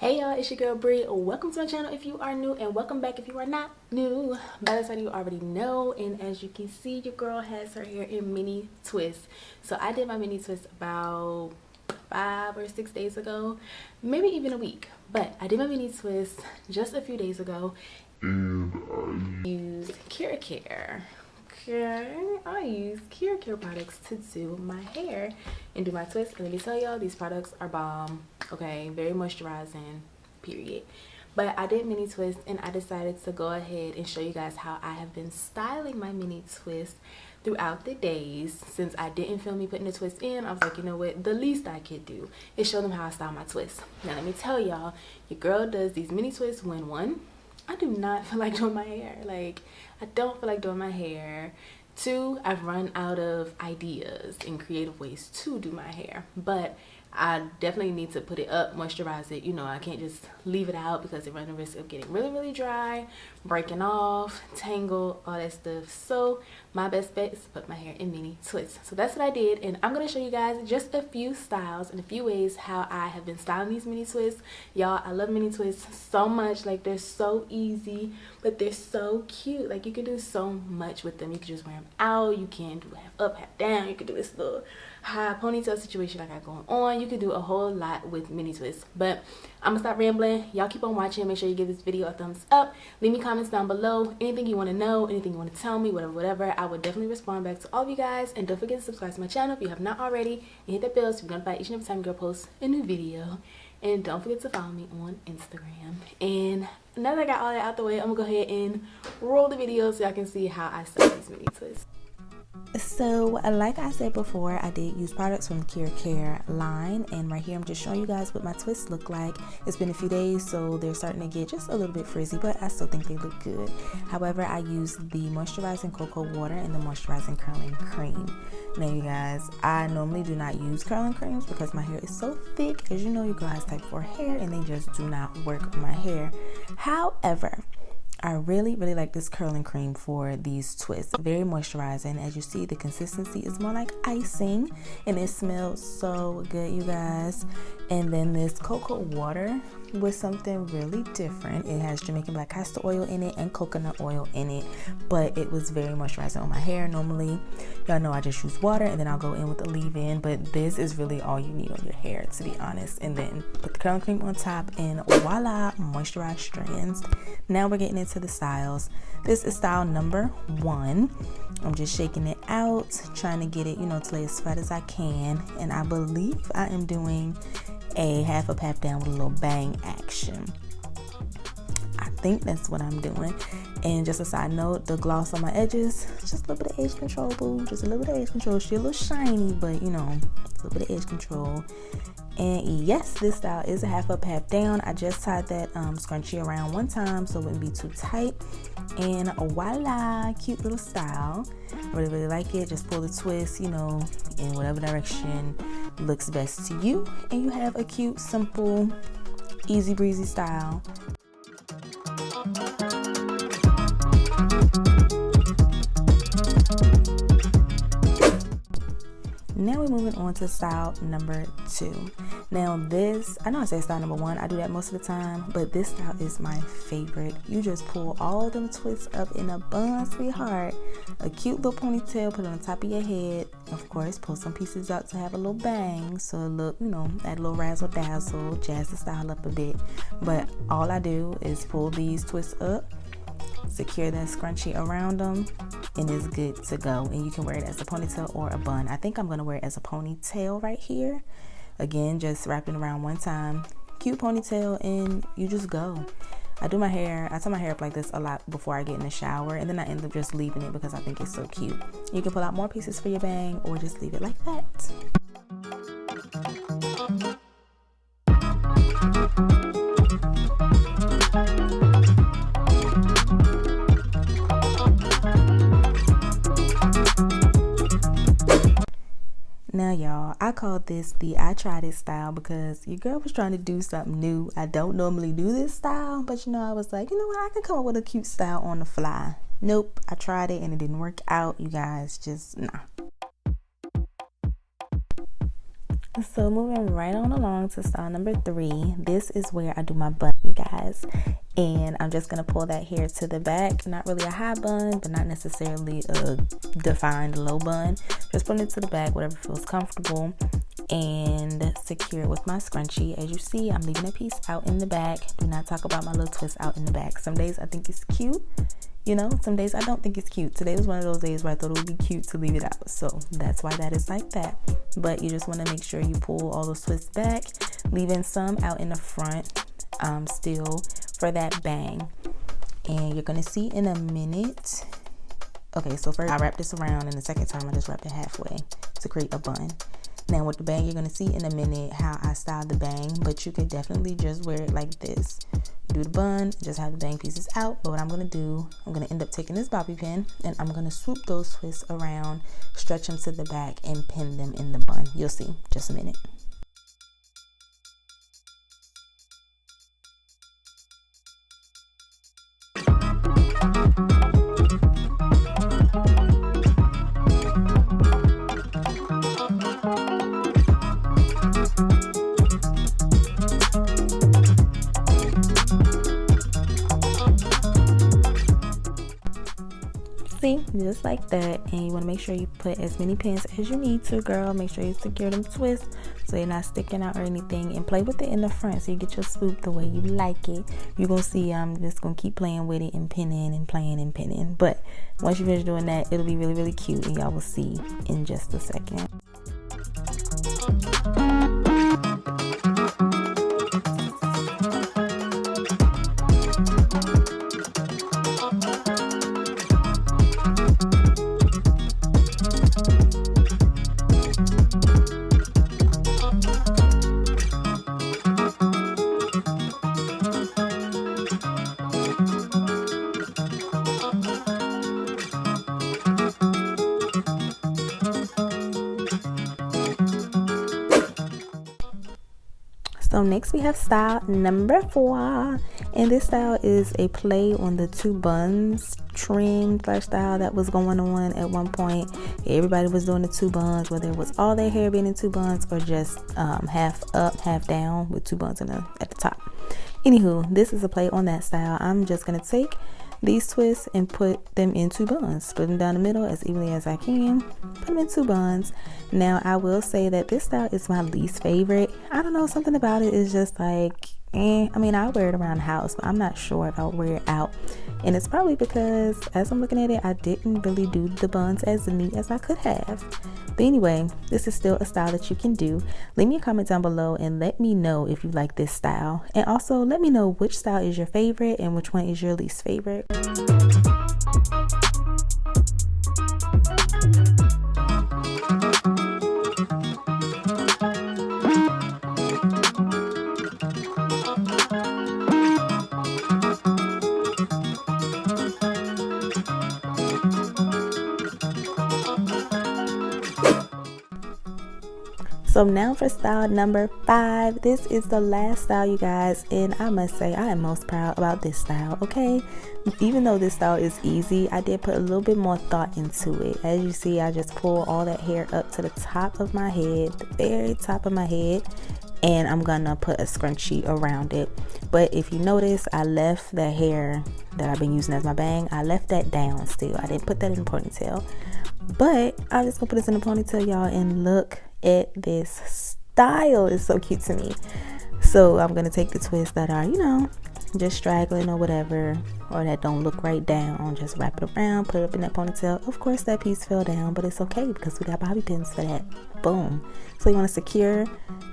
Hey y'all, it's your girl Bree. Welcome to my channel if you are new, and welcome back if you are not new. By this time you already know, and as you can see, your girl has her hair in mini twists. So I did my mini twist about 5 or 6 days ago, maybe even a week. But I did my mini twist just a few days ago, and I used Care. Okay, I use Care products to do my hair and do my twist. And let me tell y'all, these products are bomb. Okay, very moisturizing, period. But I did mini twist, and I decided to go ahead and show you guys how I have been styling my mini twist throughout the days. Since I didn't feel me putting the twist in, I was like, you know what, the least I could do is show them how I style my twist. Now let me tell y'all, your girl does these mini twists when one, I do not feel like doing my hair. Like, I don't feel like doing my hair. 2, I've run out of ideas and creative ways to do my hair. But I definitely need to put it up, moisturize it. You know, I can't just leave it out because it runs the risk of getting really dry, breaking off, tangle, all that stuff. So my best bet is to put my hair in mini twists. So that's what I did, and I'm going to show you guys just a few styles and a few ways how I have been styling these mini twists. Y'all, I love mini twists so much. Like, they're so easy, but they're so cute. Like, you can do so much with them. You can just wear them out. You can do half up, half down. You can do this little high ponytail situation I got going on. You could do a whole lot with mini twists. But I'm gonna stop rambling. Y'all keep on watching. Make sure you give this video a thumbs up. Leave me comments down below. Anything you want to know, anything you want to tell me, whatever. I would definitely respond back to all of you guys. And don't forget to subscribe to my channel if you have not already, and hit that bell so you're notified each and every time girl posts a new video. And don't forget to follow me on Instagram. And now that I got all that out the way, I'm gonna go ahead and roll the video so y'all can see how I style these mini twists. So like I said before, I did use products from the Care line, and right here I'm just showing you guys what my twists look like. It's been a few days, so they're starting to get just a little bit frizzy, but I still think they look good. However, I used the moisturizing cocoa water and the moisturizing curling cream. Now you guys, I normally do not use curling creams because my hair is so thick. As you know, your girl has type 4 hair, and they just do not work on my hair. However, I really like this curling cream for these twists. Very moisturizing. As you see, the consistency is more like icing, and it smells so good, you guys. And then this cocoa water was something really different. It has Jamaican black castor oil in it and coconut oil in it, but it was very moisturizing on my hair. Normally, y'all know I just use water and then I'll go in with the leave-in, but this is really all you need on your hair, to be honest. And then put the curling cream on top, and voila, moisturized strands. Now we're getting into the styles. This is style number 1. I'm just shaking it out, trying to get it, you know, to lay as flat as I can. And I believe I am doing a half up, half down with a little bang action. I think that's what I'm doing. And just a side note, the gloss on my edges, just a little bit of edge control, boo. Just a little bit of edge control. She's a little shiny, but you know, it's a little bit of edge control. And yes, this style is a half up, half down. I just tied that scrunchie around one time so it wouldn't be too tight. And voila, cute little style. I really like it. Just pull the twist, you know, in whatever direction looks best to you. And you have a cute, simple, easy breezy style. Now we're moving on to style number 2. Now this, I know I say style number 1, I do that most of the time, but this style is my favorite. You just pull all them twists up in a bun, sweetheart. A cute little ponytail, put it on top of your head. Of course, pull some pieces out to have a little bang, so it look, you know, add a little razzle dazzle, jazz the style up a bit. But all I do is pull these twists up, secure that scrunchie around them, and it's good to go. And you can wear it as a ponytail or a bun. I think I'm going to wear it as a ponytail right here. Again, just wrapping around one time. Cute ponytail, and you just go. I tie my hair up like this a lot before I get in the shower, and then I end up just leaving it because I think it's so cute. You can pull out more pieces for your bang or just leave it like that. Now y'all, I called this the I tried it style because your girl was trying to do something new. I don't normally do this style, but you know, I was like, you know what, I can come up with a cute style on the fly. Nope, I tried it and it didn't work out, you guys. Just nah. So moving right on along to style number 3, this is where I do my bun, you guys. And I'm just going to pull that hair to the back. Not really a high bun, but not necessarily a defined low bun. Just putting it to the back, whatever feels comfortable, and secure it with my scrunchie. As you see, I'm leaving a piece out in the back. Do not talk about my little twist out in the back. Some days I think it's cute. You know, some days I don't think it's cute. Today was one of those days where I thought it would be cute to leave it out. So that's why that is like that. But you just want to make sure you pull all those twists back, leaving some out in the front still for that bang. And you're going to see in a minute. Okay, so first I wrap this around, and the second time I just wrapped it halfway to create a bun. Now with the bang, you're going to see in a minute how I styled the bang, but you could definitely just wear it like this. Do the bun, just have the bang pieces out. But what I'm going to do, I'm going to end up taking this bobby pin, and I'm going to swoop those twists around, stretch them to the back, and pin them in the bun. You'll see, just a minute. See, just like that. And you want to make sure you put as many pins as you need to, girl. Make sure you secure them twists so you're not sticking out or anything, and play with it in the front so you get your swoop the way you like it. You're gonna see I'm just gonna keep playing with it and pinning and playing and pinning, but once you finish doing that, it'll be really, really cute, and y'all will see in just a second. So next we have style number 4, and this style is a play on the 2 buns trend style that was going on at one point. Everybody was doing the 2 buns, whether it was all their hair being in 2 buns or just half up, half down with 2 buns at the top. Anywho, this is a play on that style. I'm just gonna take these twists and put them in 2 buns, split them down the middle as evenly as I can, put them in 2 buns. Now I will say that this style is my least favorite. I don't know, something about it is just like I mean, I wear it around the house, but I'm not sure if I'll wear it out. And it's probably because as I'm looking at it, I didn't really do the buns as neat as I could have. But anyway, this is still a style that you can do. Leave me a comment down below and let me know if you like this style, and also let me know which style is your favorite and which one is your least favorite. So now for style number 5. This is the last style, you guys, and I must say I am most proud about this style. Okay, even though this style is easy, I did put a little bit more thought into it. As you see, I just pull all that hair up to the top of my head, the very top of my head, and I'm gonna put a scrunchie around it. But if you notice, I left the hair that I've been using as my bang, I left that down still. I didn't put that in a ponytail, but I'm just gonna put this in a ponytail, y'all, and look at this style. Is so cute to me. So I'm gonna take the twists that are, you know, just straggling or whatever, or that don't look right down, just wrap it around, put it up in that ponytail. Of course that piece fell down, but it's okay because we got bobby pins for that. Boom. So you want to secure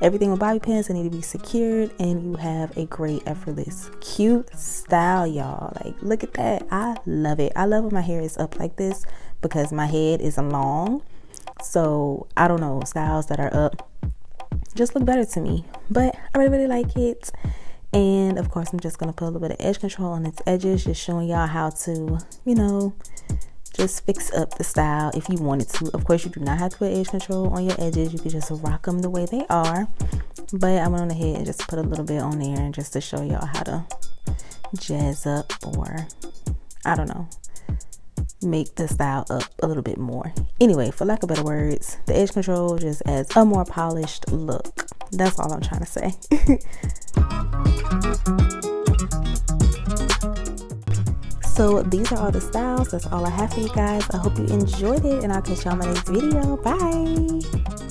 everything with bobby pins. They need to be secured, and you have a great, effortless, cute style, y'all. Like, look at that. I love it. I love when my hair is up like this because my head is long. So I don't know, styles that are up just look better to me, but I really, really like it. And of course, I'm just gonna put a little bit of edge control on its edges, just showing y'all how to, you know, just fix up the style if you wanted to. Of course, you do not have to put edge control on your edges. You can just rock them the way they are. But I went on ahead and just put a little bit on there just to show y'all how to jazz up, or I don't know, make the style up a little bit more. Anyway, for lack of better words, the edge control just adds a more polished look. That's all I'm trying to say. So these are all the styles. That's all I have for you guys. I hope you enjoyed it, and I'll catch you on my next video. Bye.